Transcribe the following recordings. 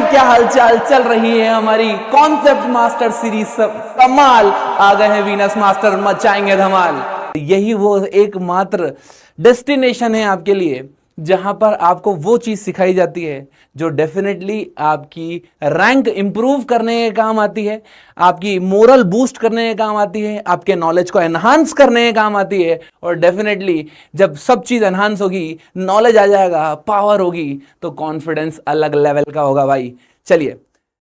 क्या हालचाल चल रही है हमारी कॉन्सेप्ट मास्टर सीरीज। कमाल आ गए हैं वीनस मास्टर, मचाएंगे धमाल। यही वो एकमात्र डेस्टिनेशन है आपके लिए जहां पर आपको वो चीज सिखाई जाती है जो डेफिनेटली आपकी रैंक इंप्रूव करने के काम आती है, आपकी मोरल बूस्ट करने के काम आती है, आपके नॉलेज को एनहांस करने के काम आती है। और डेफिनेटली जब सब चीज एनहांस होगी, नॉलेज आ जाएगा, पावर होगी, तो कॉन्फिडेंस अलग लेवल का होगा भाई। चलिए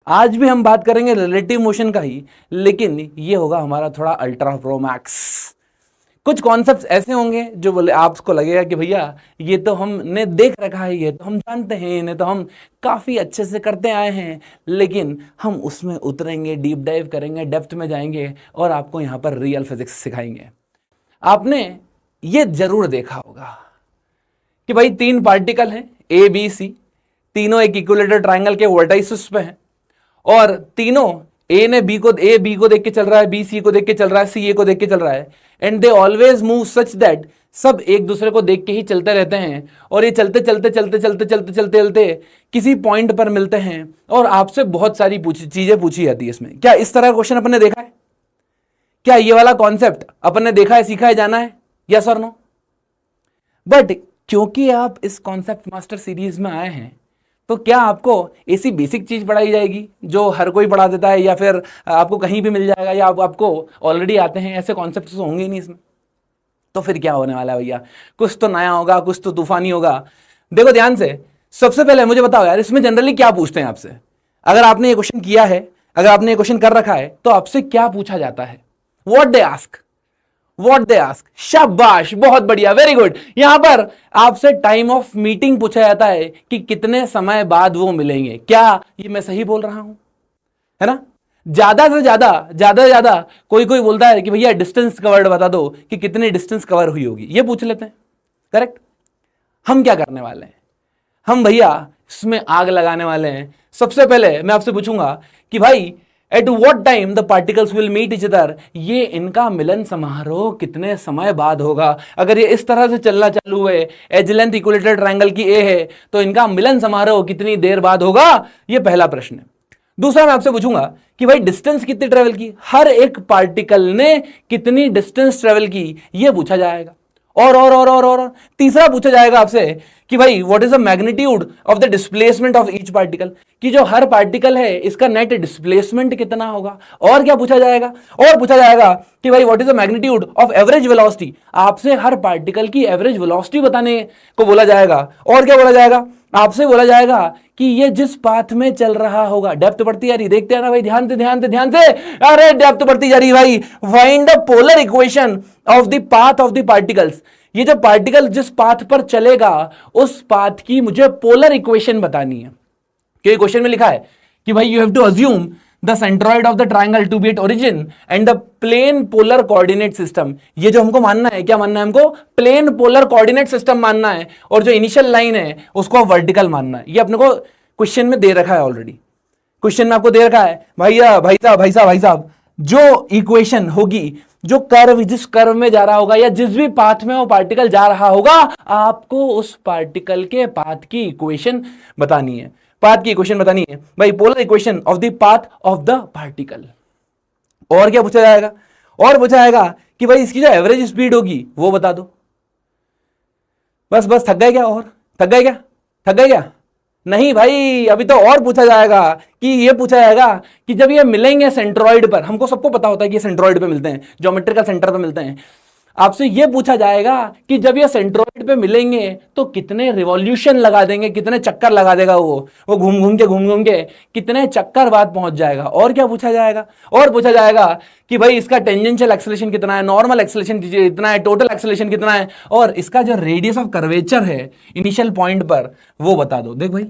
आज भी हम बात करेंगे रिलेटिव मोशन का ही, लेकिन ये होगा हमारा थोड़ा अल्ट्रा प्रो मैक्स। कुछ कॉन्सेप्ट्स ऐसे होंगे जो बोले आपको लगेगा कि भैया ये तो हमने देख रखा है, ये तो हम जानते हैं, इन्हें तो हम काफ़ी अच्छे से करते आए हैं, लेकिन हम उसमें उतरेंगे, डीप डाइव करेंगे, डेप्थ में जाएंगे और आपको यहाँ पर रियल फिजिक्स सिखाएंगे। आपने ये जरूर देखा होगा कि भाई 3 पार्टिकल हैं ए बी सी, तीनों एक इक्विलेटरल ट्रायंगल के वर्टाइसिस पे हैं और तीनों ए बी को देख के चल रहा है, बी सी को देख के चल रहा है, सी ए को देख के चल रहा है, and they always move such that सब एक दूसरे को देख के ही चलते रहते हैं। और ये चलते चलते चलते चलते चलते चलते चलते किसी पॉइंट पर मिलते हैं और आपसे बहुत सारी चीजें पूछी जाती है। इसमें क्या इस तरह का क्वेश्चन अपन ने देखा है? क्या ये वाला कॉन्सेप्ट अपन ने देखा है, सीखा है, जाना है? यस और नो? बट क्योंकि आप इस कॉन्सेप्ट मास्टर सीरीज में आए हैं, तो क्या आपको ऐसी बेसिक चीज पढ़ाई जाएगी जो हर कोई पढ़ा देता है, या फिर आपको कहीं भी मिल जाएगा, या आपको ऑलरेडी आते हैं? ऐसे कॉन्सेप्ट तो होंगे ही नहीं इसमें। तो फिर क्या होने वाला है भैया? कुछ तो नया होगा, कुछ तो तूफानी होगा। देखो ध्यान से, सबसे पहले मुझे बताओ यार, इसमें जनरली क्या पूछते हैं आपसे? अगर आपने ये क्वेश्चन किया है, अगर आपने ये क्वेश्चन कर रखा है, तो आपसे क्या पूछा जाता है? What they ask. शाबाश, बहुत बढ़िया, वेरी गुड। यहां पर आपसे टाइम ऑफ मीटिंग पूछा जाता है कि कितने समय बाद वो मिलेंगे। क्या ये मैं सही बोल रहा हूं? है ना? ज्यादा से ज्यादा कोई बोलता है कि भैया डिस्टेंस कवर्ड बता दो कि कितनी डिस्टेंस कवर हुई होगी, ये पूछ लेते हैं। करेक्ट। हम क्या करने वाले हैं? हम भैया इसमें आग लगाने वाले हैं। सबसे पहले मैं आपसे पूछूंगा कि भाई at what time the particles will meet each other, ये इनका मिलन समारोह कितने समय बाद होगा? अगर ये इस तरह से चलना चालू है, एज लेंथ इक्विलेटरल ट्रायंगल की ए है, तो इनका मिलन समारोह कितनी देर बाद होगा? ये पहला प्रश्न है। दूसरा मैं आपसे पूछूंगा कि भाई डिस्टेंस कितनी ट्रेवल की, हर एक पार्टिकल ने कितनी डिस्टेंस ट्रेवल की, ये पूछा जाएगा। और तीसरा पूछा जाएगा आपसे कि भाई what is the magnitude of the displacement of each particle, कि जो हर पार्टिकल है इसका नेट डिस्प्लेसमेंट कितना होगा। और क्या पूछा जाएगा? और पूछा जाएगा कि भाई what is the magnitude of average velocity, आपसे हर पार्टिकल की एवरेज वेलोसिटी बताने को बोला जाएगा। और क्या बोला जाएगा? आपसे बोला जाएगा कि ये जिस पाथ में चल रहा होगा, डेप्थ बढ़ती जा रही, देखते हैं ना भाई, ध्यान से, अरे डेप्थ बढ़ती जा रही भाई। Find the polar equation of the path of the particles, ये जो पार्टिकल जिस पाथ पर चलेगा उस पाथ की मुझे पोलर इक्वेशन बतानी है। क्योंकि क्वेश्चन में लिखा है कि भाई you have to assume the centroid of the triangle to be at origin and the plane polar coordinate system. ये जो हमको मानना है, क्या मानना है हमको? प्लेन पोलर कोऑर्डिनेट सिस्टम मानना है। और जो इनिशियल लाइन है उसको वर्टिकल मानना है। ये अपने को क्वेश्चन में दे रखा है ऑलरेडी। क्वेश्चन में आपको दे रखा है भाई साहब, जो इक्वेशन होगी, जो कर्व, जिस कर्व में जा रहा होगा या जिस भी पाथ में वो पार्टिकल जा रहा होगा, आपको उस पार्टिकल के पाथ की इक्वेशन बतानी है। पाथ की इक्वेशन बतानी है भाई, polar equation of the path of the particle. और क्या पूछा जाएगा? और पूछा जाएगा कि भाई इसकी जो एवरेज स्पीड होगी वो बता दो। बस थक गए क्या? और थक गए क्या? नहीं भाई, अभी तो और पूछा जाएगा कि ये पूछा जाएगा कि जब ये मिलेंगे सेंट्रॉइड पर, हमको सबको पता होता है कि ये सेंट्रॉइड पे मिलते हैं, ज्योमेट्रिकल सेंटर पे मिलते हैं। आपसे ये पूछा जाएगा कि जब ये सेंट्रॉइड पे मिलेंगे तो कितने रिवॉल्यूशन लगा देंगे, कितने चक्कर लगा देगा वो घूम के कितने चक्कर बाद पहुंच जाएगा। और क्या पूछा जाएगा? और पूछा जाएगा कि भाई इसका टेंजेंशियल एक्सेलरेशन कितना है, नॉर्मल एक्सेलरेशन कितना है, टोटल एक्सेलरेशन कितना है, और इसका जो रेडियस ऑफ कर्वेचर है इनिशियल पॉइंट पर वो बता दो। देख भाई,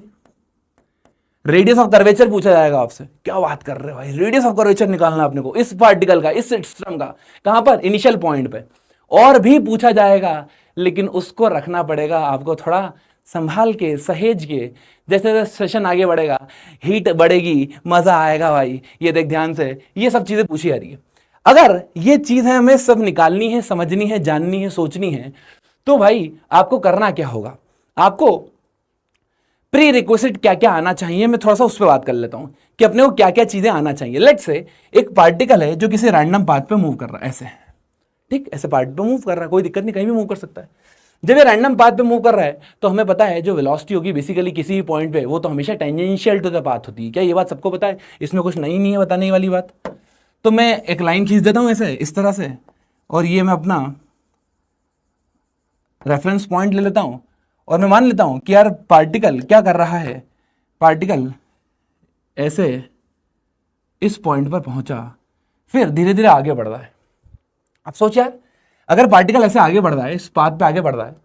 रेडियस ऑफ कर्वेचर पूछा जाएगा आपसे। क्या बात कर रहे हो भाई, रेडियस ऑफ कर्वेचर निकालना अपने को इस पार्टिकल का, इस सिस्टम का, कहां पर? इनिशियल पॉइंट पे। और भी पूछा जाएगा, लेकिन उसको रखना पड़ेगा आपको थोड़ा संभाल के, सहेज के। जैसे जैसे सेशन आगे बढ़ेगा, हीट बढ़ेगी, मजा आएगा भाई। ये देख ध्यान से, ये सब चीजें पूछी जा रही है। अगर ये चीजें हमें सब निकालनी है, समझनी है, जाननी है, सोचनी है, तो भाई आपको करना क्या होगा? आपको प्री रिक्विजिट क्या क्या आना चाहिए, मैं थोड़ा सा उस पर बात कर लेता हूं कि अपने को क्या क्या चीजें आना चाहिए। लेट्स से एक पार्टिकल है जो किसी रैंडम पाथ पे मूव कर रहा है, ऐसे, ठीक, ऐसे पाथ पे मूव कर रहा है, कोई दिक्कत नहीं, कहीं भी मूव कर सकता है। जब ये रैंडम पाथ पे मूव कर रहा है तो हमें पता है जो वेलोसिटी होगी बेसिकली किसी भी पॉइंट पे, वो तो हमेशा टेंजेंशियल टू द पाथ होती है। क्या ये बात सबको पता है? इसमें कुछ नहीं है बताने वाली बात। तो मैं एक लाइन खींच देता हूं ऐसे, इस तरह से, और ये मैं अपना रेफरेंस पॉइंट ले लेता हूं और मैं मान लेता हूं कि यार पार्टिकल क्या कर रहा है, पार्टिकल ऐसे इस पॉइंट पर पहुंचा, फिर धीरे धीरे आगे बढ़ रहा है। अब सोच यार, अगर पार्टिकल ऐसे आगे बढ़ रहा है, इस पाथ पे आगे बढ़ रहा है,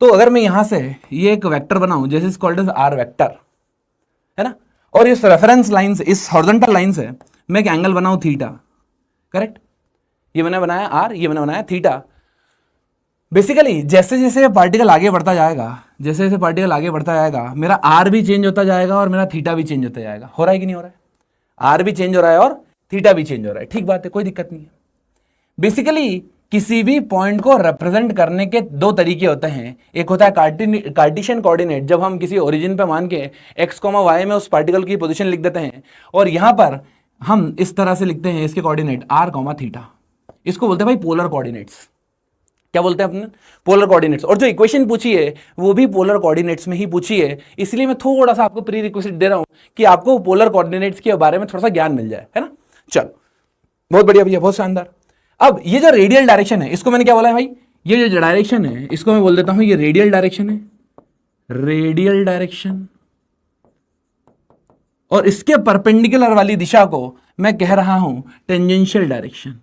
तो अगर मैं यहां से ये एक वेक्टर बनाऊं जैसे इस कॉल्ड एज आर वेक्टर, है ना, और इस रेफरेंस लाइन से, इस हॉरिजॉन्टल लाइन से मैं एक एंगल बनाऊं थीटा, करेक्ट, ये मैंने बनाया आर, ये मैंने बनाया थीटा। बेसिकली जैसे जैसे पार्टिकल आगे बढ़ता जाएगा, जैसे जैसे पार्टिकल आगे बढ़ता जाएगा, मेरा आर भी चेंज होता जाएगा और मेरा थीटा भी चेंज होता जाएगा। हो रहा है कि नहीं हो रहा है? आर भी चेंज हो रहा है और थीटा भी चेंज हो रहा है, ठीक बात है, कोई दिक्कत नहीं है। बेसिकली किसी भी पॉइंट को रिप्रेजेंट करने के दो तरीके होते हैं। एक होता है कार्टेशियन कोऑर्डिनेट, जब हम किसी ओरिजिन पे मान के x, y में उस पार्टिकल की पोजीशन लिख देते हैं, और यहां पर हम इस तरह से लिखते हैं इसके कोऑर्डिनेट r, थीटा। इसको बोलते हैं भाई पोलर कोऑर्डिनेट्स। क्या बोलते हैं अपने? Polar coordinates. और जो इक्वेशन पूछी है वो भी पोलर कोऑर्डिनेट्स में ही पूछी है, इसलिए मैं थोड़ा सा आपको प्री रिक्विजिट दे रहा हूं कि आपको पोलर कोऑर्डिनेट्स के बारे में थोड़ा सा ज्ञान मिल जाए, है ना। चलो, बहुत बढ़िया भैया, बहुत शानदार। अब ये जो रेडियल डायरेक्शन है, इसको मैंने क्या बोला है भाई, ये जो डायरेक्शन है इसको मैं बोल देता हूं ये रेडियल डायरेक्शन है, रेडियल डायरेक्शन। और इसके परपेंडिकुलर वाली दिशा को मैं कह रहा हूं टेंजेंशियल डायरेक्शन।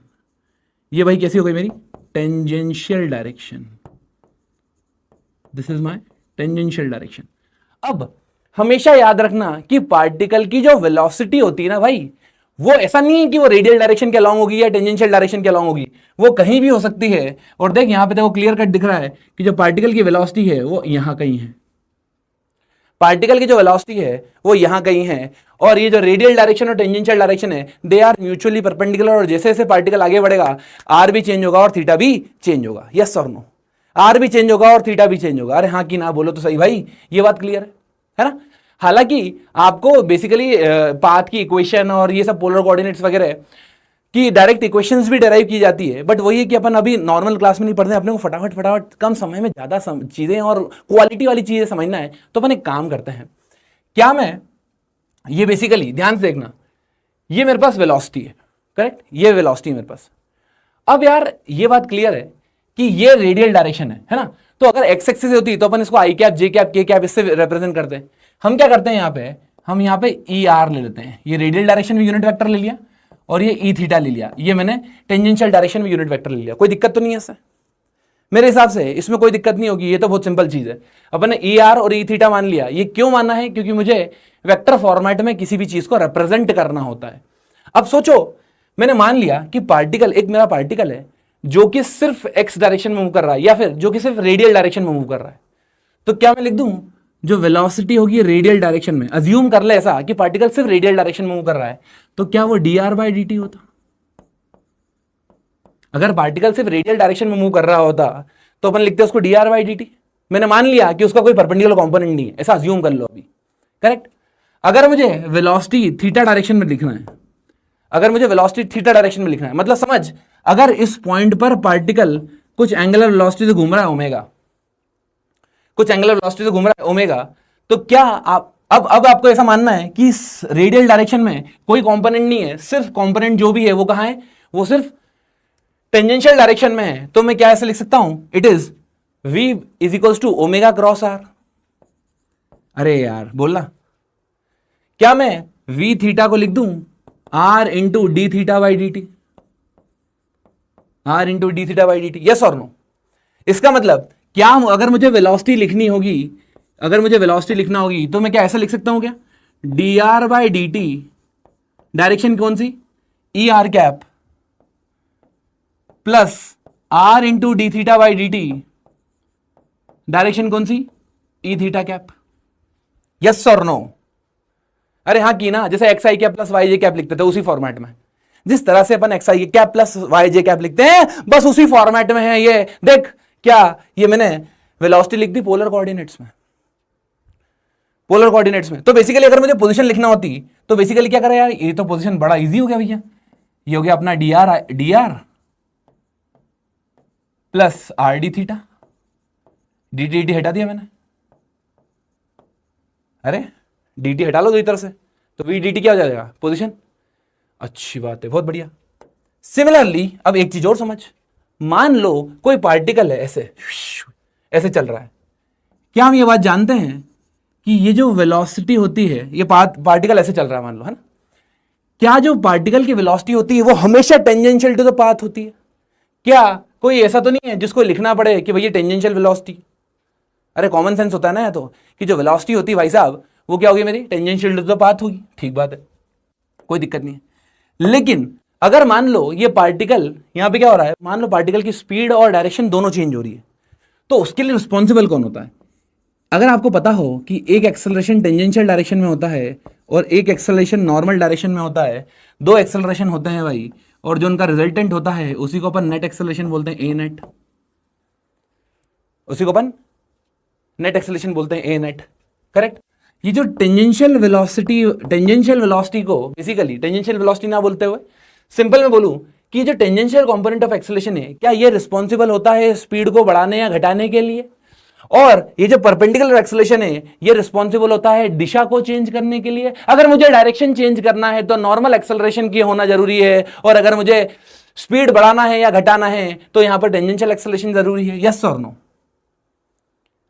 ये भाई कैसी हो गई मेरी? Tangential direction. This is my tangential direction. अब हमेशा याद रखना कि पार्टिकल की जो वेलोसिटी होती है ना भाई, वो ऐसा नहीं है कि वो रेडियल डायरेक्शन के अलॉन्ग होगी या टेंजेंशियल डायरेक्शन के अलॉन्ग होगी, वो कहीं भी हो सकती है। और देख यहां पे देखो क्लियर कट दिख रहा है कि जो पार्टिकल की वेलोसिटी है वो यहां कहीं है, पार्टिकल की जो वेलोसिटी है वो यहां कहीं है, और ये जो रेडियल डायरेक्शन और टेंजेंशियल डायरेक्शन है दे आर म्यूचुअली परपेंडिकुलर। और जैसे जैसे पार्टिकल आगे बढ़ेगा आर भी चेंज होगा और थीटा भी चेंज होगा। यस और नो? आर भी चेंज होगा और थीटा भी चेंज होगा। अरे हाँ कि ना बोलो तो सही भाई, ये बात क्लियर है ना। हालांकि आपको बेसिकली पाथ की इक्वेशन और ये सब पोलर कोऑर्डिनेट्स वगैरह की डायरेक्ट इक्वेशंस भी डेराइव की जाती है, बट वही है कि अपन अभी नॉर्मल क्लास में नहीं पढ़ते, अपने को फटाफट फटाफट कम समय में ज्यादा चीजें और क्वालिटी वाली चीजें समझना है, तो अपन एक काम करते हैं। क्या मैं ये बेसिकली ध्यान से देखना, ये मेरे पास वेलोसिटी है, करेक्ट, ये वेलोसिटी है मेरे पास। अब यार ये बात क्लियर है कि ये रेडियल डायरेक्शन है ना। तो अगर एक्स एक्सिस होती तो अपन इसको आई कैप, जे कैप, के कैप इससे रिप्रेजेंट करते हैं। हम क्या करते हैं यहाँ पे, हम यहाँ पे ई आर ले लेते हैं। ये रेडियल डायरेक्शन में यूनिट वेक्टर ले लिया और ये ई थीटा ले लिया, ये मैंने टेंजेंशियल डायरेक्शन में यूनिट वेक्टर ले लिया। कोई दिक्कत तो नहीं है इससे? मेरे हिसाब से इसमें कोई दिक्कत नहीं होगी, ये तो बहुत सिंपल चीज है। अपन ने ई आर और ई थीटा मान लिया। ये क्यों मानना है? क्योंकि मुझे वेक्टर फॉर्मेट में किसी भी चीज को रिप्रेजेंट करना होता है। अब सोचो, मैंने मान लिया कि पार्टिकल, एक मेरा पार्टिकल है जो कि सिर्फ एक्स डायरेक्शन में मूव कर रहा है या फिर जो कि सिर्फ रेडियल डायरेक्शन में मूव कर रहा है, तो क्या मैं लिख दूं जो वेलोसिटी होगी रेडियल डायरेक्शन में, अज्यूम कर ले ऐसा कि पार्टिकल सिर्फ रेडियल डायरेक्शन में मूव कर रहा है, तो क्या वो dr/dt होता? अगर पार्टिकल सिर्फ रेडियल डायरेक्शन में मूव कर रहा होता तो अपन लिखते उसको dr/dt। मैंने मान लिया कि उसका कोई परपेंडिकुलर कंपोनेंट नहीं है, ऐसा अज्यूम कर लो अभी, करेक्ट। अगर मुझे वेलोसिटी थीटा डायरेक्शन में लिखना है, अगर मुझे वेलोसिटी थीटा डायरेक्शन में लिखना है, मतलब समझ, अगर इस पॉइंट पर पार्टिकल कुछ एंगुलर वेलोसिटी से घूम रहा है ओमेगा, कुछ एंगुलर वेलोसिटी से घूम रहा है ओमेगा, तो क्या आप अब आपको ऐसा मानना है कि इस रेडियल डायरेक्शन में कोई कंपोनेंट नहीं है, सिर्फ कंपोनेंट जो भी है वो कहां है, वो सिर्फ टेंजेंशियल डायरेक्शन में है। तो मैं क्या ऐसे लिख सकता हूं, it is v is equals to omega cross r. अरे यार बोलना, क्या मैं v थीटा को लिख दूं r into d theta by d T, r into d theta by d T? Yes और नो? इसका मतलब क्या, अगर मुझे वेलोसिटी लिखनी होगी, अगर मुझे वेलोसिटी लिखना होगी तो मैं क्या ऐसा लिख सकता हूं क्या, dr/dt, डायरेक्शन कौन सी, e r cap, plus r into d theta by d t, direction कौन सी, ई थीटा कैप। यस और नो? अरे हाँ की ना, जैसे x i cap plus y j cap लिखते थे उसी फॉर्मेट में, जिस तरह से अपन x i cap plus y j cap लिखते हैं, बस उसी फॉर्मेट में है ये। देख क्या, ये मैंने वेलोसिटी लिख दी पोलर कोऑर्डिनेट्स में, पोलर कोऑर्डिनेट्स में। तो बेसिकली अगर मुझे पोजीशन लिखना होती तो बेसिकली क्या करें यार, ये तो पोजीशन बड़ा इजी हो गया भैया, ये हो गया अपना D R plus R D theta, D T D हटा दिया मैंने, अरे डी टी हटा लो दो तरफ से, तो वी डी टी क्या हो जाएगा पोजीशन। अच्छी बात है, बहुत बढ़िया। सिमिलरली अब एक चीज और समझ, मान लो कोई पार्टिकल है ऐसे ऐसे चल रहा है, क्या हम ये बात जानते हैं कि ये जो वेलोसिटी होती है, ये पार्टिकल ऐसे चल रहा है मान लो, है ना, क्या जो पार्टिकल की वेलोसिटी होती है वो हमेशा टेंजेंशियल टू द पाथ होती है? क्या कोई ऐसा तो नहीं है जिसको लिखना पड़े कि भैया टेंजेंशियल वेलोसिटी? अरे कॉमन सेंस होता है ना या तो, कि जो वेलोसिटी होती है भाई साहब वो क्या होगी मेरी, टेंजेंशियल टू द पाथ होगी। ठीक बात है, कोई दिक्कत नहीं है। लेकिन अगर मान लो ये पार्टिकल, यहां पे क्या हो रहा है, मान लो पार्टिकल की स्पीड और डायरेक्शन दोनों चेंज हो रही है, तो उसके लिए रिस्पॉन्सिबल कौन होता है? अगर आपको पता हो कि एक एक्सेलरेशन टेंजेंशियल डायरेक्शन में होता है और एक एक्सेलरेशन नॉर्मल डायरेक्शन में होता है, दो एक्सेलरेशन होते हैं भाई, और जो उनका रिजल्टेंट होता है उसी को अपन नेट एक्सेलरेशन बोलते हैं, ए नेट, उसी को अपन नेट एक्सेलरेशन बोलते हैं, ए नेट, करेक्ट। ये जो टेंजेंशियल वेलोसिटी को बेसिकली टेंजेंशियल वेलोसिटी ना बोलते हुए सिंपल में बोलूं कि जो टेंजेंशियल कंपोनेंट ऑफ एक्सेलरेशन है, क्या ये रिस्पॉन्सिबल होता है स्पीड को बढ़ाने या घटाने के लिए? और ये जो परपेंडिकुलर एक्सेलरेशन है ये रिस्पॉन्सिबल होता है दिशा को चेंज करने के लिए। अगर मुझे डायरेक्शन चेंज करना है तो नॉर्मल एक्सेलरेशन की होना जरूरी है, और अगर मुझे स्पीड बढ़ाना है या घटाना है तो यहां पर टेंजेंशियल एक्सेलरेशन जरूरी है। यस और नो?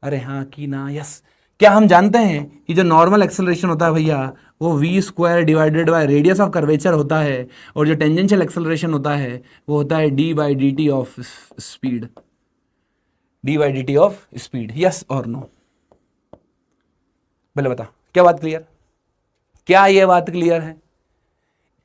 अरे हाँ कि ना, यस। क्या हम जानते हैं कि जो नॉर्मल एक्सेलरेशन होता है भैया वो v square divided by radius of curvature होता है, और जो टेंजेंशियल एक्सेलरेशन होता है वो होता है d by d T of speed, D by d T of speed. Yes और नो? पहले बता, क्या बात क्लियर? क्या ये बात क्लियर है?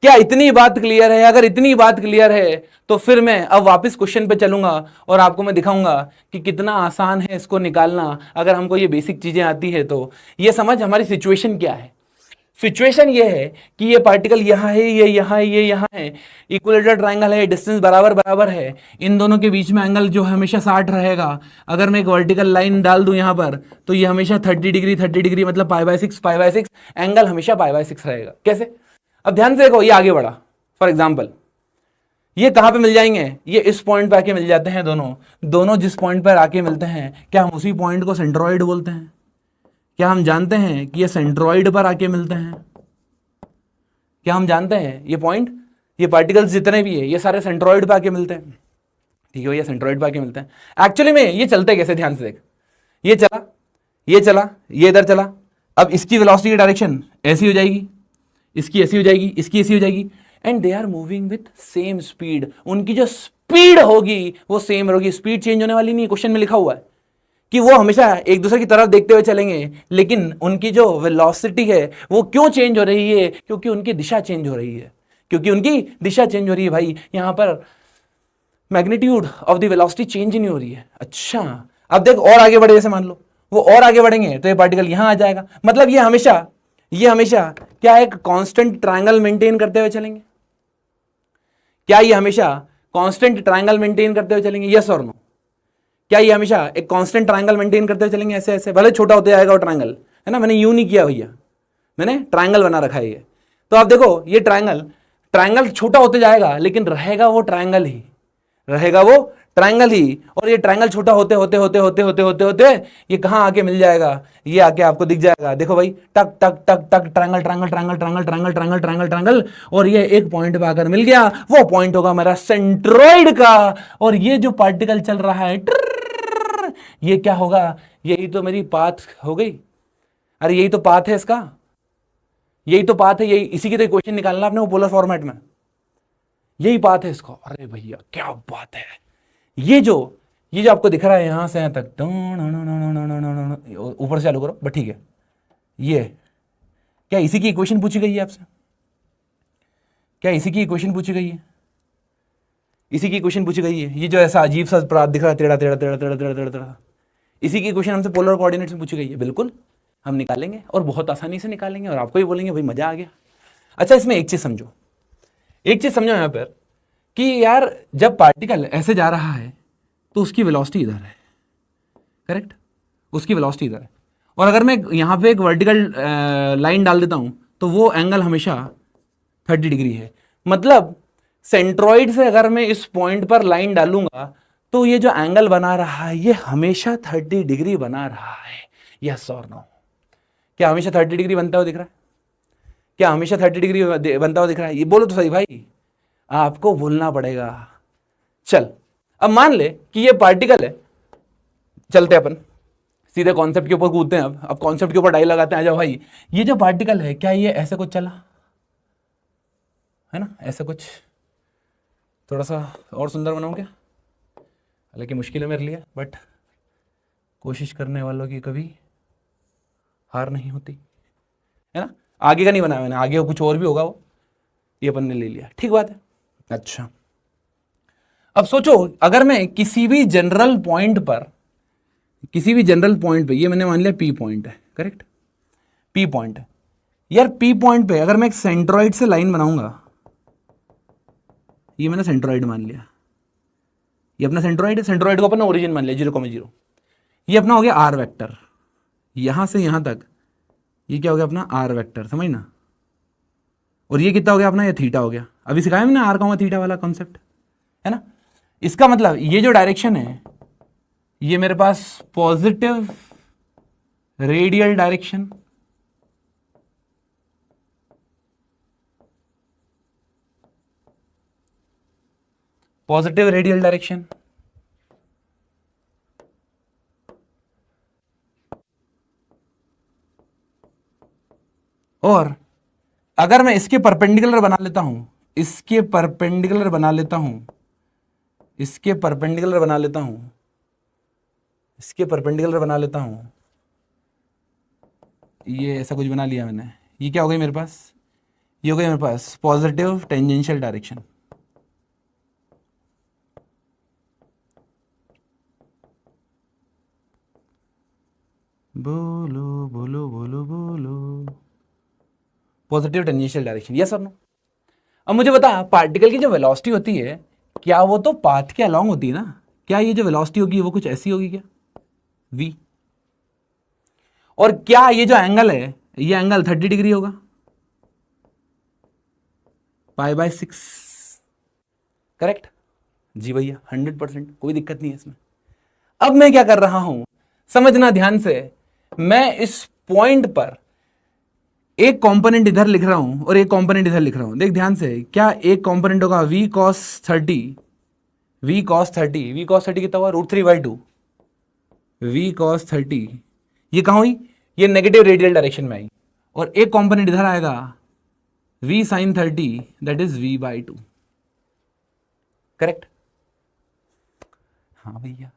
क्या इतनी बात क्लियर है? अगर इतनी बात क्लियर है तो फिर मैं अब वापस क्वेश्चन पे चलूंगा और आपको मैं दिखाऊंगा कि कितना आसान है इसको निकालना, अगर हमको ये बेसिक चीजें आती है तो। ये समझ हमारी सिचुएशन क्या है। सिचुएशन ये है कि ये पार्टिकल यहाँ है, ये यहाँ है, ये यहाँ है, इक्विलेटरल ट्रायंगल है, डिस्टेंस बराबर बराबर है, इन दोनों के बीच में एंगल जो हमेशा 60 रहेगा। अगर मैं एक वर्टिकल लाइन डाल दूं यहाँ पर तो ये हमेशा 30 डिग्री मतलब पाई बाय 6 एंगल हमेशा पाई/6 रहेगा। कैसे? अब ध्यान से देखो, ये आगे बढ़ा, फॉर एग्जाम्पल ये कहां पे मिल जाएंगे, ये इस पॉइंट पे आके मिल जाते हैं, दोनों जिस पॉइंट पर आके मिलते हैं, क्या हम उसी पॉइंट को सेंट्रॉइड बोलते हैं? क्या हम जानते हैं कि ये सेंट्रॉइड पर आके मिलते हैं? क्या हम जानते हैं ये पॉइंट, ये पार्टिकल्स जितने भी है ये सारे सेंट्रॉइड पे आके मिलते हैं? ठीक है, ये सेंट्रॉइड पे आके मिलते हैं। एक्चुअली में ये चलते कैसे, ध्यान से देख, ये चला, ये चला, ये इधर चला। अब इसकी वेलोसिटी की डायरेक्शन ऐसी हो जाएगी, इसकी ऐसी हो जाएगी, इसकी ऐसी हो जाएगी, and they are moving with same speed. उनकी जो स्पीड होगी वो सेम होगी, स्पीड चेंज होने वाली नहीं है। क्वेश्चन में लिखा हुआ है कि वो हमेशा एक दूसरे की तरफ देखते हुए चलेंगे, लेकिन उनकी जो वेलोसिटी है वो क्यों चेंज हो रही है? क्योंकि उनकी दिशा चेंज हो रही है, क्योंकि उनकी दिशा चेंज हो रही है भाई। यहां पर magnitude of the velocity change नहीं हो रही है। अच्छा, अब देख और आगे बढ़े, जैसे मान लो वो और आगे बढ़ेंगे तो ये पार्टिकल यहां आ जाएगा, मतलब ये हमेशा क्या एक कांस्टेंट ट्रायंगल मेंटेन करते हुए चलेंगे? क्या ये हमेशा कांस्टेंट ट्रायंगल मेंटेन करते हुए चलेंगे? यस और नो? क्या ये हमेशा एक कांस्टेंट ट्रायंगल मेंटेन करते हुए चलेंगे? ऐसे ऐसे भले छोटा होते जाएगा वो ट्रायंगल, है ना, मैंने यूं नहीं किया भैया, मैंने ट्रायंगल बना रखा है ये। तो आप देखो ये ट्रायंगल छोटा होते जाएगा, लेकिन रहेगा वो ट्रायंगल ही, रहेगा वो ट्रायंगल ही। और ये ट्रायंगल छोटा होते होते होते होते होते होते होते ये कहां आके मिल जाएगा? ये आके आपको दिख जाएगा, देखो भाई, टक टक टक टक, triangle triangle triangle triangle triangle triangle triangle triangle, और ये एक पॉइंट पे आकर मिल गया। वो पॉइंट होगा मेरा सेंट्रॉइड का, और ये जो पार्टिकल चल रहा है ये क्या होगा? यही तो मेरी पाथ हो गई। अरे यही तो पाथ है इसका, यही तो पाथ है, यही, इसी की तो इक्वेशन निकालना आपने वो पोलर फॉर्मेट में, यही पाथ है इसको। अरे भैया क्या बात है। ये जो आपको दिख रहा है यहां से यहां तक, ऊपर से चालू करो बट ठीक है, ये क्या इसी की इक्वेशन पूछी गई है आपसे? क्या इसी की इक्वेशन पूछी गई है? इसी की इक्वेशन पूछी गई है। ये जो ऐसा अजीब सा पदार्थ दिख रहा है, टेढ़ा टेढ़ा टेढ़ा टेढ़ा टेढ़ा टेढ़ा टेढ़ा, इसी की इक्वेशन हमसे पोलर कोऑर्डिनेट्स में पूछी गई है। बिल्कुल हम निकालेंगे और बहुत आसानी से निकालेंगे, और आपको भी बोलेंगे भाई मजा आ गया। अच्छा, इसमें एक चीज समझो, यहां पर कि यार जब पार्टिकल ऐसे जा रहा है तो उसकी वेलोसिटी इधर है, करेक्ट? उसकी वेलोसिटी इधर है, और अगर मैं यहाँ पे एक वर्टिकल लाइन डाल देता हूँ तो वो एंगल हमेशा 30 डिग्री है। मतलब सेंट्रॉइड से अगर मैं इस पॉइंट पर लाइन डालूंगा तो ये जो एंगल बना रहा है ये हमेशा 30 डिग्री बना रहा है। यस और नो? क्या हमेशा 30 डिग्री बनता हुआ दिख रहा है? क्या हमेशा 30 डिग्री बनता हुआ दिख रहा है? ये बोलो तो सही भाई, आपको बोलना पड़ेगा। चल अब मान ले कि ये पार्टिकल है, चलते अपन सीधे कॉन्सेप्ट के ऊपर कूदते हैं। अब कॉन्सेप्ट के ऊपर डाई लगाते हैं। आ जाओ भाई, ये जो पार्टिकल है क्या ये ऐसे कुछ चला है ना? ऐसे कुछ थोड़ा सा और सुंदर बनाऊं क्या? हालांकि मुश्किल है मेरे लिए, बट कोशिश करने वालों की कभी हार नहीं होती, है ना? आगे का नहीं बनाया मैंने, आगे कुछ और भी होगा, वो ये अपन ने ले लिया, ठीक बात है। अच्छा अब सोचो, अगर मैं किसी भी जनरल पॉइंट पर ये मैंने मान लिया पी पॉइंट है, करेक्ट? पी पॉइंट है यार। पी पॉइंट पे अगर मैं एक सेंट्रॉइड से लाइन बनाऊंगा, ये मैंने सेंट्रॉइड मान लिया, ये अपना सेंट्रॉइड है। सेंट्रॉइड को अपन ओरिजिन मान लिया 0,0। ये अपना हो गया आर वेक्टर, यहां से यहां तक ये क्या हो गया अपना आर वेक्टर, समझ ना? और ये कितना हो गया अपना? ये थीटा हो गया। अभी सिखाया मैंने आर का थीटा वाला कॉन्सेप्ट, है ना? इसका मतलब ये जो डायरेक्शन है ये मेरे पास positive radial direction, positive radial direction, और अगर मैं इसके परपेंडिकुलर बना लेता हूं, इसके परपेंडिकुलर बना लेता हूं, इसके परपेंडिकुलर बना लेता हूं, इसके परपेंडिकुलर बना लेता हूं, ये ऐसा कुछ बना लिया मैंने, ये क्या हो गई मेरे पास? ये हो गई मेरे पास पॉजिटिव टेंजेंशियल डायरेक्शन। बोलो बोलो बोलो बोलो, पॉजिटिव टेंजेंशियल डायरेक्शन, यस और नो? अब मुझे बता, पार्टिकल की जो वेलोसिटी होती है क्या वो तो पाथ के अलोंग होती है ना? क्या ये जो वेलोसिटी होगी वो कुछ ऐसी होगी क्या? v। और क्या ये जो एंगल है ये एंगल 30 डिग्री होगा? π/6, करेक्ट जी भैया, 100%, कोई दिक्कत नहीं है इसमें। अब मैं क्या कर रहा हूं, समझना ध्यान से। मैं इस पॉइंट पर एक कंपोनेंट इधर लिख रहा हूं और एक कंपोनेंट इधर लिख रहा हूं। देख ध्यान से, क्या एक कंपोनेंट होगा v cos 30, v cos 30 कितना हुआ? √3/2 v cos 30। ये कहां हुई? ये नेगेटिव रेडियल डायरेक्शन में आई। और एक कंपोनेंट इधर आएगा v sin 30, that is v/2, correct? हाँ भैया,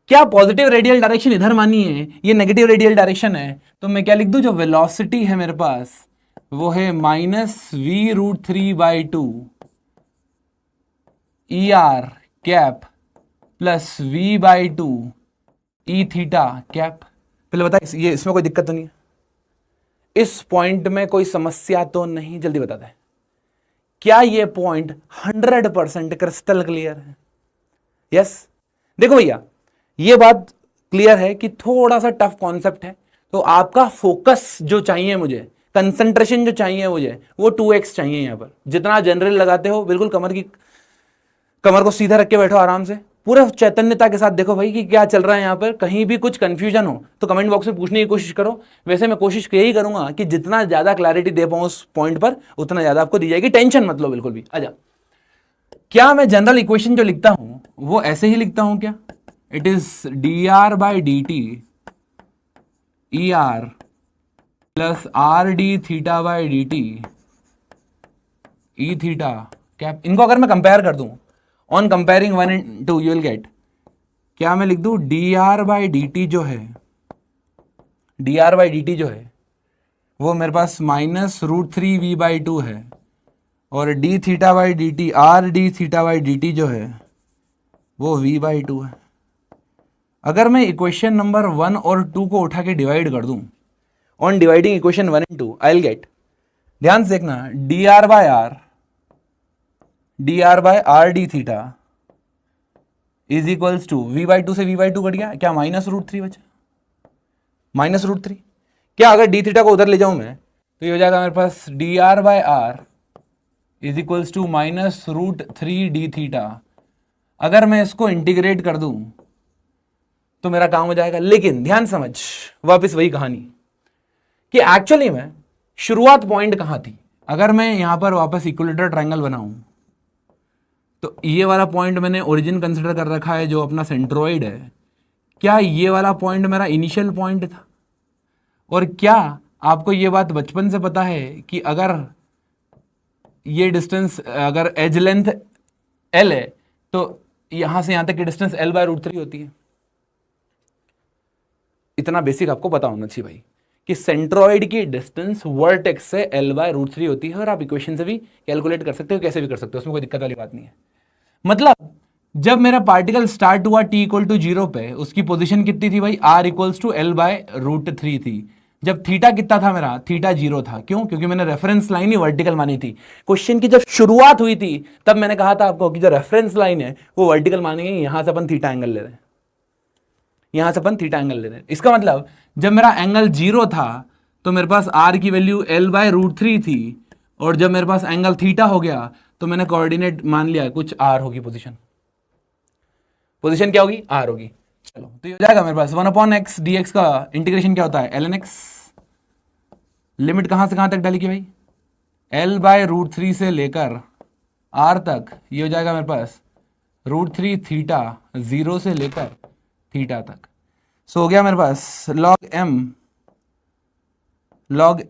क्या पॉजिटिव रेडियल डायरेक्शन इधर मानी है, ये नेगेटिव रेडियल डायरेक्शन है, तो मैं क्या लिख दूं? जो वेलोसिटी है मेरे पास वो है -v√3/2 ER cap plus v/2 E theta cap. पहले बता, ये इसमें कोई दिक्कत तो नहीं है? इस पॉइंट में कोई समस्या तो नहीं? जल्दी बता दे, क्या ये पॉइंट 100% क्रिस्टल क्लियर है? यस? देखो भैया, ये बात क्लियर है कि थोड़ा सा टफ कॉन्सेप्ट है, तो आपका फोकस जो चाहिए मुझे, कंसंट्रेशन जो चाहिए मुझे, वो 2x चाहिए। यहां पर जितना जनरल लगाते हो, बिल्कुल कमर को सीधा रख के बैठो, आराम से पूरे चैतन्यता के साथ देखो भाई कि क्या चल रहा है यहाँ पर। कहीं भी कुछ कंफ्यूजन हो तो कमेंट बॉक्स में पूछने की कोशिश करो। वैसे मैं कोशिश यही करूंगा कि जितना ज्यादा क्लैरिटी दे पाऊं उस पॉइंट पर, उतना ज्यादा आपको दी जाएगी। टेंशन मत लो बिल्कुल भी। आजा, क्या मैं जनरल इक्वेशन जो लिखता हूं वो ऐसे ही लिखता हूं क्या? It is dr/dt ER plus Rdθ/dt E theta cap. इनको अगर मैं कंपेयर कर दूं, on comparing 1 and 2 you will get, क्या मैं लिख दूं? dr/dt जो है, dr/dt जो है वो मेरे पास -√3v/2 है, और dθ/dt Rdθ/dt जो है वो v/2 है। अगर मैं इक्वेशन नंबर 1 और 2 को उठा के डिवाइड कर दूं, on dividing equation 1 and 2 I will get, ध्यान से देखना, dr/r dθ is equals to v/2 से v/2 कट गया, क्या -√3 बचा? -√3। क्या अगर डी थीटा को उधर ले जाऊं मैं तो ये हो जाएगा मेरे पास dr/r is equals to -√3 d theta. अगर मैं इसको इंटीग्रेट कर दूं तो मेरा काम हो जाएगा। लेकिन ध्यान समझ, वापस वही कहानी कि एक्चुअली में शुरुआत पॉइंट कहां थी। अगर मैं यहां पर वापस इक्विलेटरल ट्रायंगल बनाऊं तो ये वाला पॉइंट मैंने ओरिजिन कंसिडर कर रखा है जो अपना सेंट्रोइड है। क्या ये वाला पॉइंट मेरा इनिशियल पॉइंट था? और क्या आपको ये बात बचपन से पता है कि अगर ये डिस्टेंस, अगर एज लेंथ l है तो यहां से यहां तक की डिस्टेंस l/√3 होती है। इतना बेसिक आपको पता होना चाहिए भाई कि सेंट्रोइड की डिस्टेंस वर्टेक्स से l/√3 होती है। और आप इक्वेशन से भी कैलकुलेट कर सकते हो, कैसे भी कर सकते हो, उसमें कोई दिक्कत वाली बात नहीं है। मतलब जब मेरा पार्टिकल स्टार्ट हुआ t = 0 पे, उसकी पोजीशन कितनी थी भाई? r = l/√3 थी। जब थीटा कितना था मेरा? थीटा 0 था। क्यों? क्योंकि मैंने रेफरेंस लाइन ही वर्टिकल मानी थी। क्वेश्चन की जब शुरुआत हुई थी तब मैंने कहा था आपको कि जो रेफरेंस लाइन है वो वर्टिकल मानेंगे। यहां से अपन थीटा एंगल ले रहे हैं, यहां से अपन थीटा एंगल ले रहे हैं। इसका मतलब जब मेरा एंगल 0 था तो मेरे पास r की वैल्यू l/√3 थी, और जब मेरे पास एंगल थीटा हो गया तो मैंने कोऑर्डिनेट मान लिया कुछ r होगी पोजीशन। पोजीशन क्या होगी? r होगी। चलो तो ये हो जाएगा मेरे पास 1/x dx का इंटीग्रेशन क्या होता है? ln x। लिमिट कहां से कहां तक डाली की भाई? l/√3 से लेकर r तक। ये हो जाएगा मेरे पास √3 थीटा 0 से लेकर थीटा तक। सो हो गया मेरे पास log m log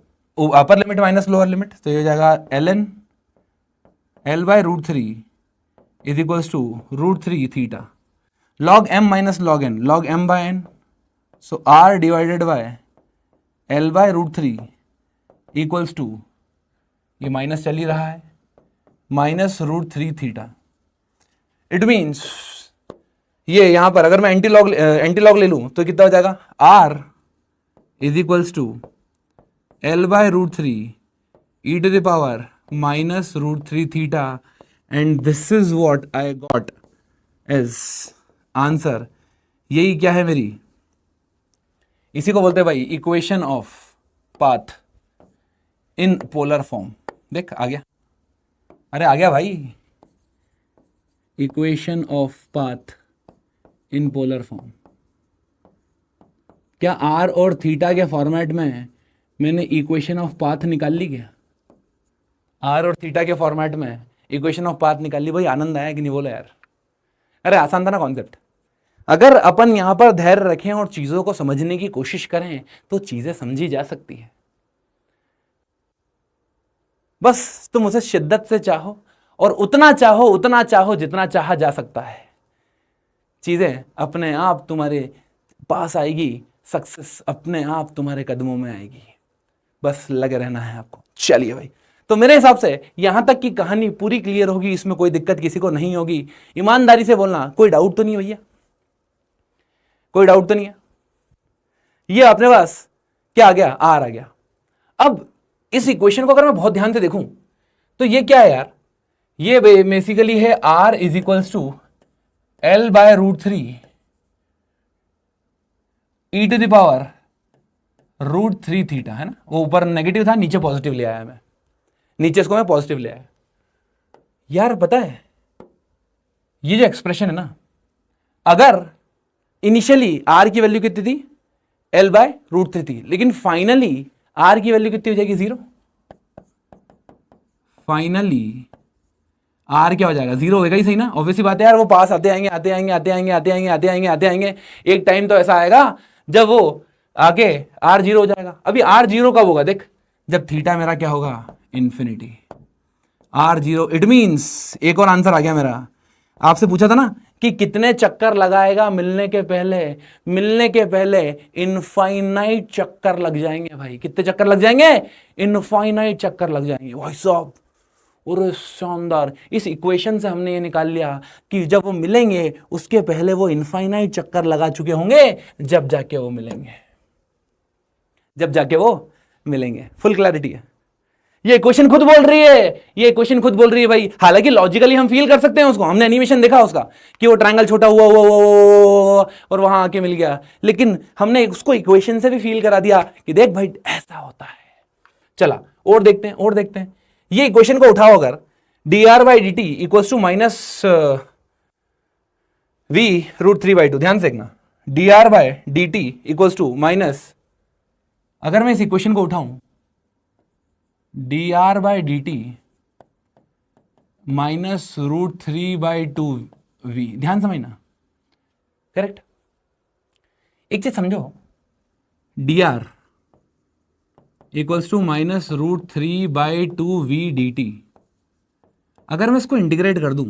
upper limit minus lower limit. तो ये हो जाएगा ln l/√3 is equals to √3 theta log m minus log n, log m/n। So r divided by l/√3 equals to, ये माइनस चल ही रहा है, -√3 थीटा। इट मीन्स ये यहां पर अगर मैं एंटी लॉग ले लूं तो कितना हो जाएगा? r is equals to l/√3 e to the power -√3 theta. And this is what I got as answer. यही क्या है मेरी? इसी को बोलते हैं भाई equation of path in polar form. देख आ गया, अरे आ गया भाई, equation of path in polar form. क्या r और थीटा के फॉर्मेट में मैंने इक्वेशन ऑफ पाथ निकाल ली? क्या r और थीटा के फॉर्मेट में इक्वेशन ऑफ पाथ निकाल ली? भाई आनंद आया कि नहीं? बोलो यार। अरे आसान था ना कॉन्सेप्ट। अगर अपन यहां पर धैर्य रखें और चीजों को समझने की कोशिश करें तो चीजें समझी जा सकती है। बस तुम उसे शिद्दत से चाहो और उतना चाहो जितना चाहा जा सकता है। चीजें अपने आप तुम्हारे पास आएगी, सक्सेस अपने आप तुम्हारे कदमों में आएगी। बस लगे रहना है आपको। चलिए भाई, तो मेरे हिसाब से यहां तक की कहानी पूरी क्लियर होगी, इसमें कोई दिक्कत किसी को नहीं होगी। ईमानदारी से बोलना, कोई डाउट तो नहीं है भैया? कोई डाउट तो नहीं है? ये अपने पास क्या आ गया? आर आ गया। अब इस इक्वेशन को अगर मैं बहुत ध्यान से देखूं तो ये क्या है यार? ये बेसिकली है r is equals to l/√3 e to the power √3 theta, है ना? वो ऊपर नेगेटिव था, नीचे पॉजिटिव ले आया मैं, नीचे इसको मैं पॉजिटिव ले आया। यार पता है ये जो एक्सप्रेशन है ना, अगर इनिशियली r की वैल्यू कितनी थी? l/√3 थी, लेकिन फाइनली r की वैल्यू कितनी हो जाएगी? 0। फाइनली r क्या हो जाएगा? 0 होगा ही, सही ना? ऑब्वियसली बात है यार, वो पास आते आएंगे आते आएंगे आते आएंगे आते आएंगे आते आएंगे आते आएंगे। एक टाइम तो ऐसा आएगा जब वो आगे r 0 हो जाएगा। अभी r 0 कब होगा? देख, जब थीटा मेरा क्या होगा? इन्फिनिटी। r 0 इट मीन्स, एक और आंसर आ गया मेरा। आपसे पूछा था ना कि कितने चक्कर लगाएगा मिलने के पहले? मिलने के पहले इनफाइनाइट चक्कर लग जाएंगे भाई। कितने चक्कर लग जाएंगे? इनफाइनाइट चक्कर लग जाएंगे भाई साहब। और शानदार, इस इक्वेशन से हमने ये निकाल लिया कि जब वो मिलेंगे उसके पहले वो इनफाइनाइट चक्कर लगा चुके होंगे, जब जाके वो मिलेंगे, जब जाके वो मिलेंगे। फुल क्लैरिटी है? ये क्वेश्चन खुद बोल रही है, ये क्वेश्चन खुद बोल रही है भाई। हालांकि लॉजिकली हम फील कर सकते हैं उसको, हमने एनिमेशन देखा उसका कि वो ट्रायंगल छोटा हुआ और वहां आके मिल गया, लेकिन हमने उसको इक्वेशन से भी फील करा दिया कि देख भाई ऐसा होता है। चला और देखते हैं, और देखते हैं। ये इक्वेशन को उठाओ अगर, dr/dt equals to minus v√3/2, ध्यान से देखना, dr/dt इक्वल्स टू माइनस, अगर मैं इस इक्वेशन को उठाऊं dr/dt माइनस √3/2v, ध्यान समझना, करेक्ट। एक चीज समझो, dr equals to minus √3/2v dt, अगर मैं इसको इंटीग्रेट कर दूं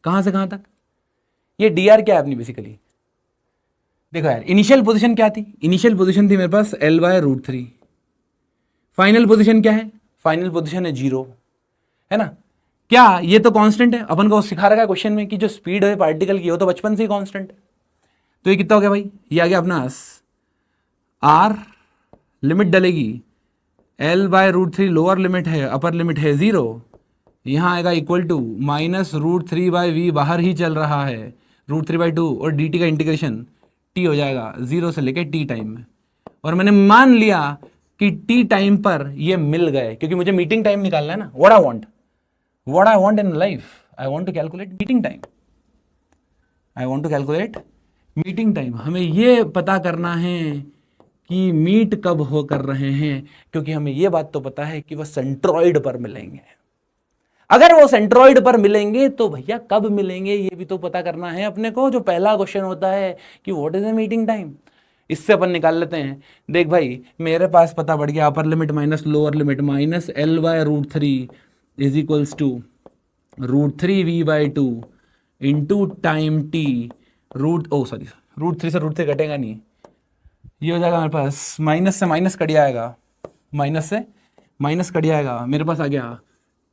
कहां से कहां तक, ये dr क्या है अपनी बेसिकली, देखो यार इनिशियल पोजीशन क्या थी, इनिशियल पोजीशन थी मेरे पास L/√3, फाइनल पोजीशन क्या है, फाइनल पोजीशन है 0, है ना। क्या ये तो कांस्टेंट है, अपन को सिखा रखा है क्वेश्चन में कि जो स्पीड है पार्टिकल की वो तो बचपन से ही कांस्टेंट है। तो ये कितना हो गया भाई, ये आ गया अपना r, लिमिट डलेगी L/√3, लोअर लिमिट है, अपर लिमिट है 0, यहां आएगा इक्वल टू माइनस √3/v, बाहर ही चल रहा है √3/2, और dt का इंटीग्रेशन t हो जाएगा 0 से लेकर t टाइम में। और मैंने मान लिया कि t टाइम पर ये मिल गए, क्योंकि मुझे मीटिंग टाइम निकालना है ना। What I want in life, I want to calculate meeting time, I want to calculate meeting time. हमें ये पता करना है कि मीट कब हो कर रहे हैं, क्योंकि हमें ये बात तो पता है कि वह सेंट्रॉइड पर मिलेंगे। अगर वो सेंट्रॉइड पर मिलेंगे तो भैया कब मिलेंगे ये भी तो पता करना है अपने को। जो पहला क्वेश्चन होता है कि what is a meeting time, इससे अपन निकाल लेते हैं। देख भाई मेरे पास पता पड़ गया, upper limit minus lower limit minus L/√3 is equals to √3v/2 into time t √3 से √3 घटेगा नहीं, ये हो जाएगा मेरे पास, माइनस से माइनस कट जाएगा, माइनस से माइनस कट जाएगा, मेरे पास आ गया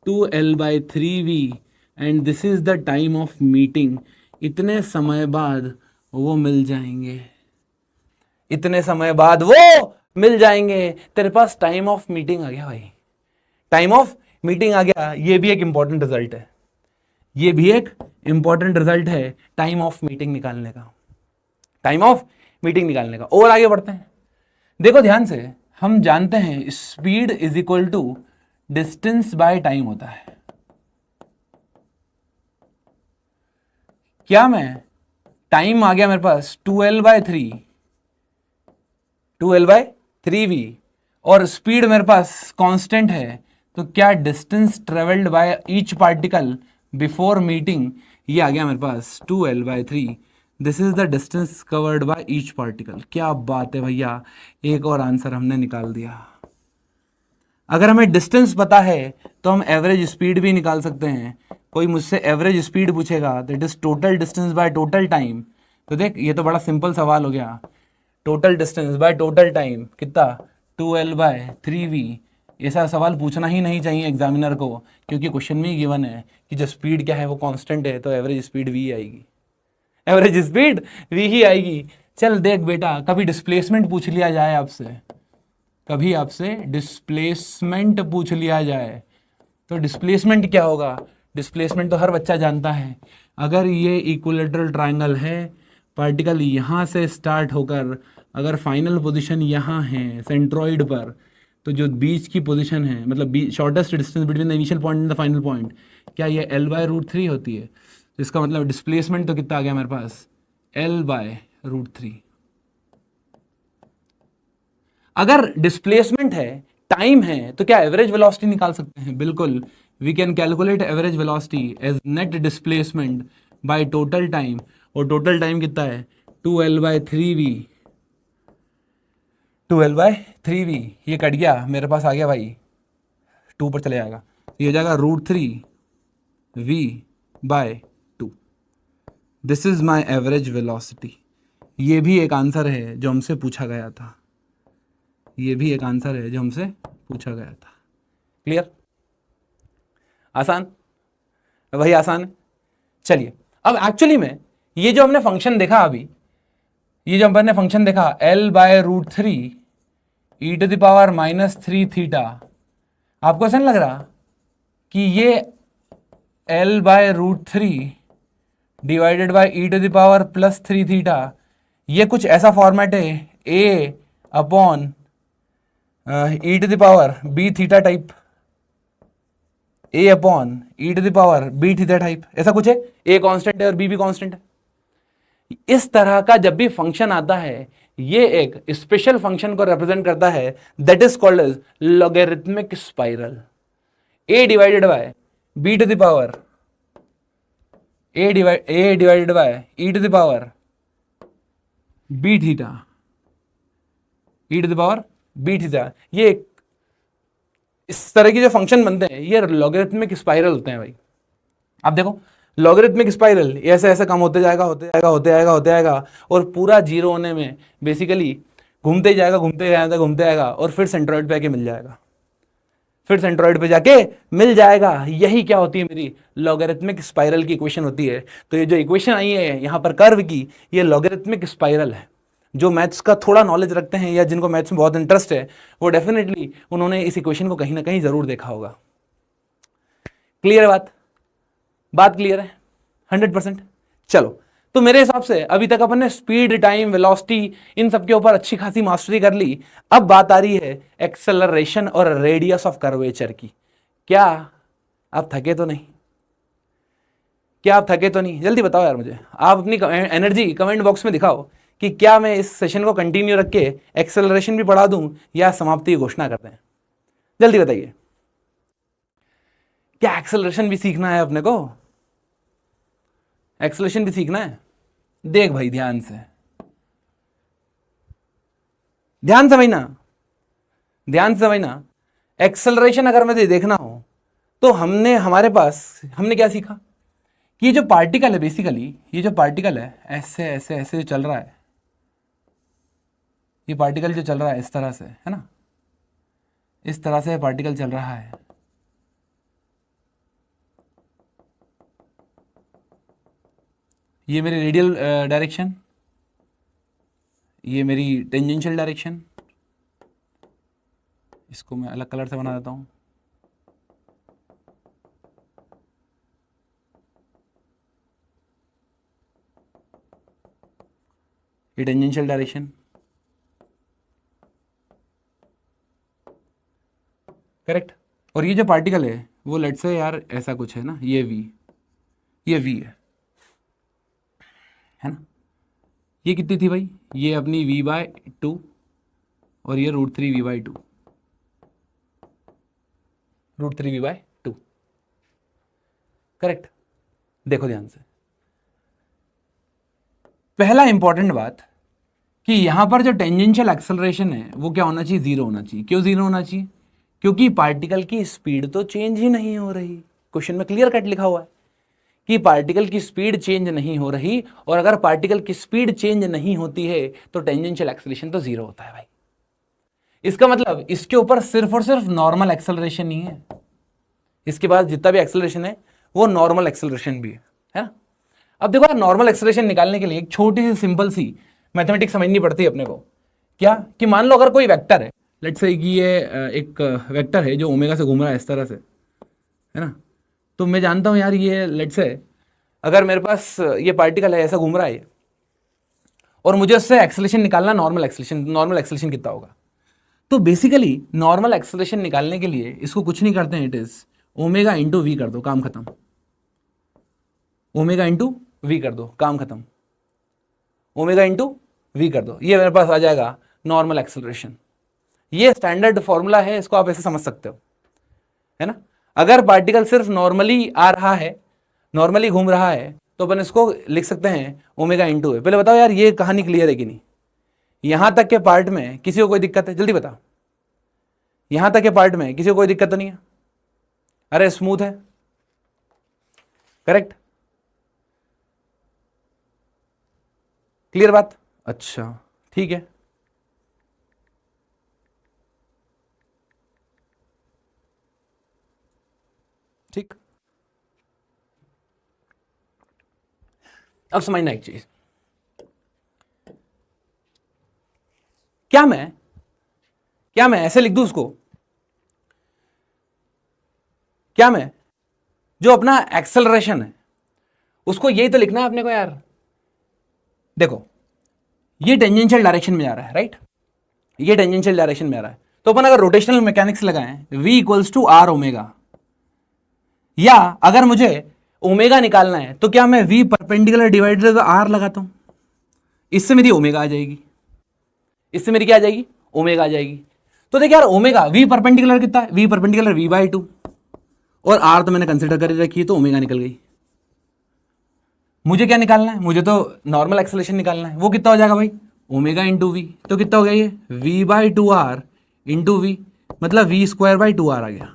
2L/3v and this is the time of meeting. इतने समय बाद वो मिल जाएंगे, इतने समय बाद वो मिल जाएंगे। तेरे पास टाइम ऑफ मीटिंग आ गया भाई, टाइम ऑफ मीटिंग आ गया। ये भी एक इंपॉर्टेंट रिजल्ट है, ये भी एक इंपॉर्टेंट रिजल्ट है टाइम ऑफ मीटिंग निकालने का, टाइम ऑफ मीटिंग निकालने का। और आगे बढ़ते हैं, देखो ध्यान से, हम जानते हैं speed is equal to distance by time होता है। क्या मैं टाइम आ गया मेरे पास 2L/3v और स्पीड मेरे पास कांस्टेंट है, तो क्या distance travelled by each particle before meeting, ये आ गया मेरे पास 2L/3, this is the distance covered by each particle. क्या बात है भैया, एक और आंसर हमने निकाल दिया। अगर हमें डिस्टेंस पता है तो हम एवरेज स्पीड भी निकाल सकते हैं। कोई मुझसे एवरेज स्पीड पूछेगा, that is total distance by total time, तो देख ये तो बड़ा सिंपल सवाल हो गया, total distance by total time कितना, 2L/3v। ऐसा सवाल पूछना ही नहीं चाहिए एग्जामिनर को, क्योंकि क्वेश्चन में ही गिवन है कि जो स्पीड क्या है वो कांस्टेंट है, तो एवरेज स्पीड v आएगी, एवरेज स्पीड v ही आएगी। चल देख बेटा, कभी डिस्प्लेसमेंट पूछ लिया जाए आपसे, कभी आपसे डिस्प्लेसमेंट पूछ लिया जाए, तो डिस्प्लेसमेंट क्या होगा, डिस्प्लेसमेंट तो हर बच्चा जानता है। अगर ये इक्विलेटरल ट्रायंगल है, पार्टिकल यहाँ से स्टार्ट होकर अगर फाइनल पोजीशन यहाँ है सेंट्रॉइड पर, तो जो बीच की पोजीशन है, मतलब shortest distance between the initial point and the final point, क्या ये L/√3 होती है। तो इसका मतलब डिस्प्लेसमेंट तो कितना आ गया मेरे पास, L/√3। अगर डिस्प्लेसमेंट है, टाइम है, तो क्या एवरेज वेलोसिटी निकाल सकते हैं, बिल्कुल। We can calculate average velocity as net displacement by total time, और टोटल टाइम कितना है 2L/3v, 2L/3v, ये कट गया, मेरे पास आ गया भाई 2 पर चले जाएगा, ये हो जाएगा √3v/2। This is my average velocity. ये भी एक आंसर है जो हमसे पूछा गया था, ये भी एक आंसर है जो हमसे पूछा गया था। क्लियर, आसान भाई, आसान है। चलिए अब एक्चुअली में ये जो हमने फंक्शन देखा अभी, ये जो हमने फंक्शन देखा L/√3 e⁻³ थीटा, आपको ऐसा नहीं लग रहा कि ये L/√3 डिवाइडेड बाई e⁻+3θ, ये कुछ ऐसा फॉर्मेट है A/e⁻B θ टाइप, A/e⁻B θ टाइप, ऐसा कुछ है। A कांस्टेंट है और B भी कांस्टेंट है। इस तरह का जब भी फंक्शन आता है, ये एक स्पेशल फंक्शन को रिप्रेजेंट करता है, that is called as logarithmic spiral. A divided by B to the power A divided by e⁻B θ, ये इस तरह के जो फंक्शन बनते हैं ये लॉगरिथमिक स्पाइरल होते हैं भाई। आप देखो लॉगरिथमिक स्पाइरल ऐसे ऐसे कम होते जाएगा और पूरा जीरो होने में बेसिकली घूमते ही जाएगा और फिर सेंट्रॉइड पे आके मिल जाएगा, यही क्या होती है, मेरी लॉगरिथमिक स्पाइरल की इक्वेशन होती है। तो ये जो इक्वेशन आई है यहां पर कर्व की, ये लॉगरिथमिक स्पाइरल है। जो मैथ्स का थोड़ा नॉलेज रखते हैं या जिनको मैथ्स में बहुत इंटरेस्ट है, वो डेफिनेटली उन्होंने इस इक्वेशन को कहीं ना कहीं जरूर देखा होगा। क्लियर है बात क्लियर है 100%। चलो, तो मेरे हिसाब से अभी तक अपन ने स्पीड, टाइम, वेलोसिटी इन सब के ऊपर अच्छी खासी मास्टरी कर ली। अब बात आ रही है एक्सेलरेशन और रेडियस ऑफ कर्वेचर की। क्या आप थके तो नहीं? जल्दी बताओ यार मुझे, आप अपनी एनर्जी कमेंट बॉक्स में दिखाओ कि क्या मैं इस सेशन को कंटिन्यू रख के एक्सेलरेशन भी पढ़ा दूं या समाप्ति की घोषणा कर दें। जल्दी बताइए, क्या एक्सेलरेशन भी सीखना है अपने को? एक्सेलरेशन भी सीखना है। देख भाई, ध्यान से समझना। एक्सेलरेशन अगर मुझे देखना हो तो हमने क्या सीखा कि ये जो पार्टिकल है, बेसिकली ये जो पार्टिकल है ऐसे ऐसे ऐसे जो चल रहा है, ये पार्टिकल जो चल रहा है इस तरह से, है ना, इस तरह से पार्टिकल चल रहा है। ये मेरी रेडियल डायरेक्शन, ये मेरी टेंजेंशियल डायरेक्शन, इसको मैं अलग कलर से बना देता हूं। ये टेंजेंशियल डायरेक्शन, करेक्ट। और ये जो पार्टिकल है वो लेट्स से यार ऐसा कुछ है ना, ये v है ना। ये कितनी थी भाई? ये अपनी v/2 और ये √3v/2, करेक्ट। देखो ध्यान से, पहला इंपॉर्टेंट बात कि यहां पर जो टेंजेंशियल एक्सेलरेशन है वो क्या होना चाहिए? 0 होना चाहिए। क्यों 0 होना चाहिए? क्योंकि पार्टिकल की स्पीड तो चेंज ही नहीं हो रही। क्वेश्चन में क्लियर कट लिखा हुआ है कि पार्टिकल की स्पीड चेंज नहीं हो रही, और अगर पार्टिकल की स्पीड चेंज नहीं होती है तो टेंजेंशियल एक्सेलरेशन तो 0 होता है भाई। इसका मतलब इसके ऊपर सिर्फ और सिर्फ नॉर्मल एक्सेलरेशन नहीं है, इसके बाद जितना भी एक्सेलरेशन है वो नॉर्मल एक्सेलरेशन भी है ना। अब देखो यार, नॉर्मल एक्सेलरेशन निकालने के लिए एक छोटी सी सिंपल सी मैथमेटिक्स समझनी पड़ती है अपने को। क्या कि मान लो अगर कोई वेक्टर है, लेट्स से कि ये एक वेक्टर है जो ओमेगा से घूम रहा है इस तरह से, है ना। तो मैं जानता हूं यार, ये लेट्स से अगर मेरे पास ये पार्टिकल है ऐसा घूम रहा है और मुझे उससे एक्सेलरेशन निकालना, नॉर्मल एक्सेलरेशन कितना होगा? तो बेसिकली नॉर्मल एक्सेलरेशन निकालने के लिए इसको कुछ नहीं करते हैं, it is omega into v कर दो, काम खत्म। ओमेगा इंटू वी कर दो, काम खत्म। ओमेगा इंटू वी कर दो, ये मेरे पास आ जाएगा नॉर्मल एक्सेलरेशन। ये स्टैंडर्ड फॉर्मूला है, इसको आप ऐसे समझ सकते हो, है ना। अगर पार्टिकल सिर्फ नॉर्मली आ रहा है, नॉर्मली घूम रहा है, तो अपन इसको लिख सकते हैं ओमेगा इंटू है। पहले बताओ यार, ये कहानी क्लियर है कि नहीं? यहां तक के पार्ट में किसी को कोई दिक्कत है? जल्दी बताओ, यहां तक के पार्ट में किसी को कोई दिक्कत तो नहीं है? अरे स्मूथ है, करेक्ट, क्लियर बात? अच्छा ठीक है। ठीक, अब समझना एक चीज, क्या मैं ऐसे लिख दूं उसको क्या मैं जो अपना एक्सेलरेशन है उसको यही तो लिखना है अपने को यार। देखो ये टेंजेंशियल डायरेक्शन में जा रहा है, राइट, ये टेंजेंशियल डायरेक्शन में आ रहा है, तो अपन अगर रोटेशनल मैकेनिक्स लगाएं v equals to r omega, या अगर मुझे ओमेगा निकालना है तो क्या मैं v perpendicular divided by r लगाता हूं, इससे मेरी ओमेगा आ जाएगी, इससे मेरी क्या आ जाएगी, ओमेगा आ जाएगी। तो देखिए यार ओमेगा v परपेंडिकुलर कितना है, v परपेंडिकुलर v/2 और r तो मैंने कंसिडर कर रखी है तो ओमेगा निकल गई। मुझे क्या निकालना है, मुझे तो नॉर्मल एक्सेलरेशन निकालना है, वो कितना हो जाएगा भाई, ओमेगा इंटू वी, तो कितना हो गया ये v/2r इंटू वी, मतलब v²/2r आ गया।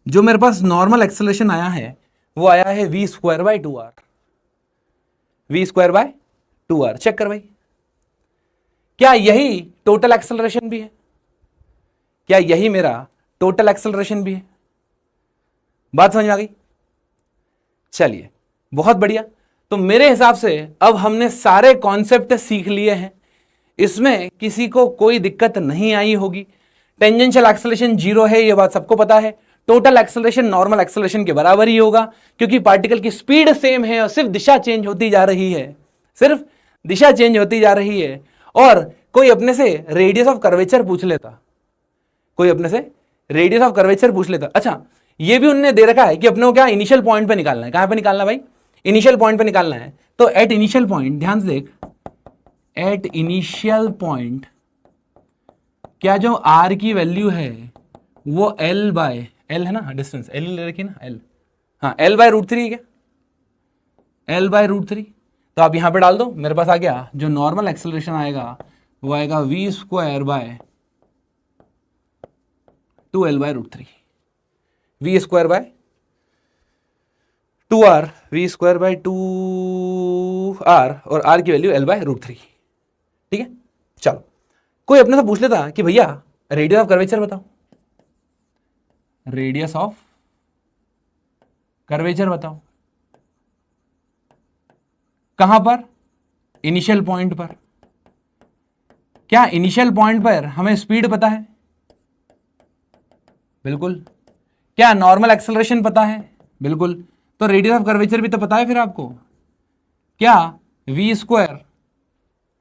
जो मेरे पास नॉर्मल एक्सेलरेशन आया है वो आया है v²/2r, v²/2r। चेक कर भाई, क्या यही टोटल एक्सेलरेशन भी है, क्या यही मेरा टोटल एक्सेलरेशन भी है? बात समझ में आ गई? चलिए बहुत बढ़िया। तो मेरे हिसाब से अब हमने सारे कॉन्सेप्ट सीख लिए हैं, इसमें किसी को कोई दिक्कत नहीं आई होगी। टेंजेंशियल एक्सेलरेशन 0 है, ये बात सबको पता है। टोटल एक्सेलरेशन नॉर्मल एक्सेलरेशन के बराबर ही होगा क्योंकि पार्टिकल की स्पीड सेम है और सिर्फ दिशा चेंज होती जा रही है, सिर्फ दिशा चेंज होती जा रही है। और कोई अपने से रेडियस ऑफ कर्वेचर पूछ लेता, कोई अपने से रेडियस ऑफ कर्वेचर पूछ लेता। अच्छा ये भी उन्होंने दे रखा है कि अपने को क्या इनिशियल पॉइंट पे निकालना है, कहां पे निकालना है भाई, इनिशियल पॉइंट पे निकालना है। तो एट इनिशियल पॉइंट, ध्यान से देख, एट इनिशियल पॉइंट क्या जो r की वैल्यू है वो l/, l है ना, डिस्टेंस l ले रखी ना, l, हाँ l/√3 है क्या, l/√3। तो आप यहां पे डाल दो, मेरे पास आ गया जो नॉर्मल एक्सेलरेशन आएगा वो आएगा v²/2l/√3, v²/2r, v²/2r और r की वैल्यू l/√3। ठीक है, चलो कोई अपने से पूछ लेता कि भैया रेडियस ऑफ कर्वेचर बताओ, रेडियस ऑफ कर्वेचर बताओ, कहां पर, इनिशियल पॉइंट पर। क्या इनिशियल पॉइंट पर हमें स्पीड पता है, बिल्कुल। क्या नॉर्मल एक्सेलरेशन पता है, बिल्कुल। तो रेडियस ऑफ कर्वेचर भी तो पता है फिर आपको, क्या v²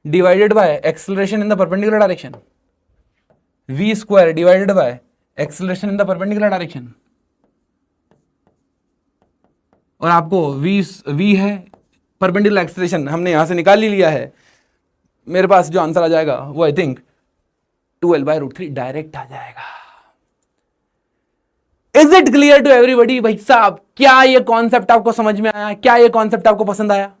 divided by acceleration in the perpendicular direction, v² divided by acceleration in the perpendicular direction. और आपको v है परपेंडिकुलर एक्सेलरेशन, हमने यहां से निकाल ही लिया है। मेरे पास जो आंसर आ जाएगा वो आई थिंक 2l/√3 डायरेक्ट आ जाएगा। Is it clear to everybody? भाई साहब क्या ये कॉन्सेप्ट आपको समझ में आया, क्या ये कॉन्सेप्ट आपको पसंद आया?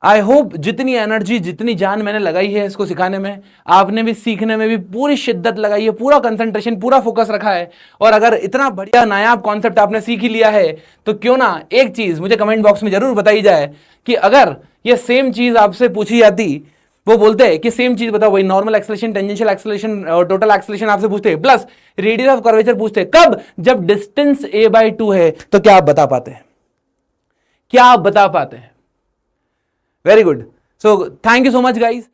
आई होप जितनी एनर्जी जितनी जान मैंने लगाई है इसको सिखाने में, आपने भी सीखने में भी पूरी शिद्दत लगाई है, पूरा कंसंट्रेशन, पूरा फोकस रखा है। और अगर इतना बढ़िया नायाब कॉन्सेप्ट आपने सीख ही लिया है तो क्यों ना एक चीज मुझे कमेंट बॉक्स में जरूर बताई जाए कि अगर ये सेम चीज आपसे पूछी जाती, वो बोलते हैं कि सेम चीज बताओ भाई, नॉर्मल एक्सेलरेशन, टेंजेंशियल एक्सेलरेशन और टोटल एक्सेलरेशन आपसे पूछते हैं, प्लस रेडियस ऑफ कर्वेचर पूछते हैं, कब? जब डिस्टेंस a/2 है। तो क्या आप बता पाते हैं, क्या आप बता पाते हैं? Very good. So thank you so much guys.